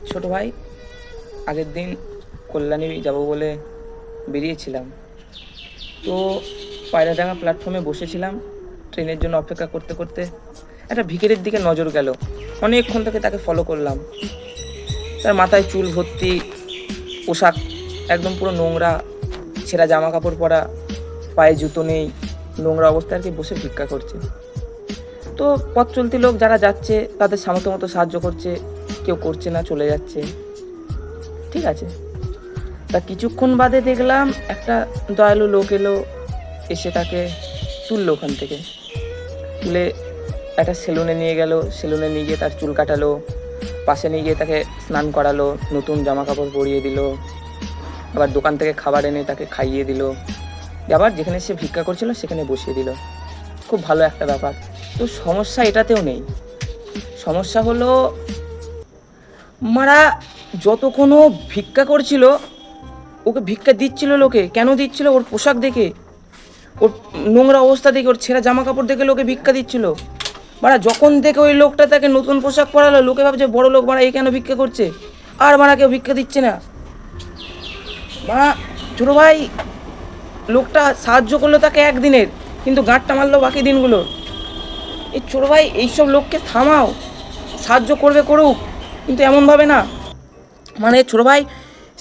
ছোট ভাই, আগের দিন কল্যাণী যাব বলে বেরিয়েছিলাম। তো পায়রাডাঙ্গা প্ল্যাটফর্মে বসেছিলাম, ট্রেনের জন্য অপেক্ষা করতে করতে একটা ভিখারির দিকে নজর গেল। অনেকক্ষণ থেকে তাকে ফলো করলাম। তার মাথায় চুল ভর্তি, পোশাক একদম পুরো নোংরা, ছেঁড়া জামা কাপড় পরা, পায়ে জুতো নেই, নোংরা অবস্থায় আর কি বসে ভিক্ষা করছে। তো পথ চলতি লোক যারা যাচ্ছে তাদের সামর্থ্য মতো সাহায্য করছে, কেউ করছে না, চলে যাচ্ছে। ঠিক আছে। তা কিছুক্ষণ বাদে দেখলাম একটা দয়ালু লোক এলো, এসে তাকে তুললো ওখান থেকে, তুলে একটা সেলুনে নিয়ে গেল। সেলুনে নিয়ে গিয়ে তার চুল কাটালো, পাশে নিয়ে গিয়ে তাকে স্নান করালো, নতুন জামা কাপড় পরিয়ে দিল, আবার দোকান থেকে খাবার এনে তাকে খাইয়ে দিল, আবার যেখানে সে ভিক্ষা করছিল সেখানে বসিয়ে দিল। খুব ভালো একটা ব্যাপার। তো সমস্যা এটাতেও নেই। সমস্যা হলো মারা যতক্ষণ ও ভিক্ষা করছিল, ওকে ভিক্ষা দিচ্ছিল লোকে, কেন দিচ্ছিল? ওর পোশাক দেখে, ওর নোংরা অবস্থা দেখে, ওর ছেঁড়া জামা কাপড় দেখে লোকে ভিক্ষা দিচ্ছিল। মারা যখন থেকে ওই লোকটা তাকে নতুন পোশাক পরালো, লোকে ভাবছে বড় লোক, মারা এই কেন ভিক্ষা করছে, আর মারা কেউ ভিক্ষা দিচ্ছে না। মারা ছোটো ভাই, লোকটা সাহায্য করলো তাকে একদিনের, কিন্তু গাঁটটা মারলো বাকি দিনগুলো। এই ছোটো ভাই, এইসব লোককে থামাও। সাহায্য করবে করুক, কিন্তু এমনভাবে না। মানে ছোটো ভাই,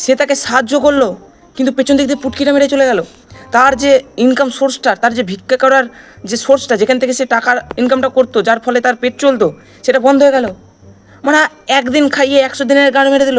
সে তাকে সাহায্য করলো, কিন্তু পেছন দিক দিয়ে পুটকিটা মেরে চলে গেল। তার যে ইনকাম সোর্সটা, তার যে ভিক্ষা করার যে সোর্সটা, যেখান থেকে সে টাকার ইনকামটা করতো, যার ফলে তার পেট চলতো, সেটা বন্ধ হয়ে গেল। মানে একদিন খাইয়ে 100 দিনের গাড় মেরে দিল।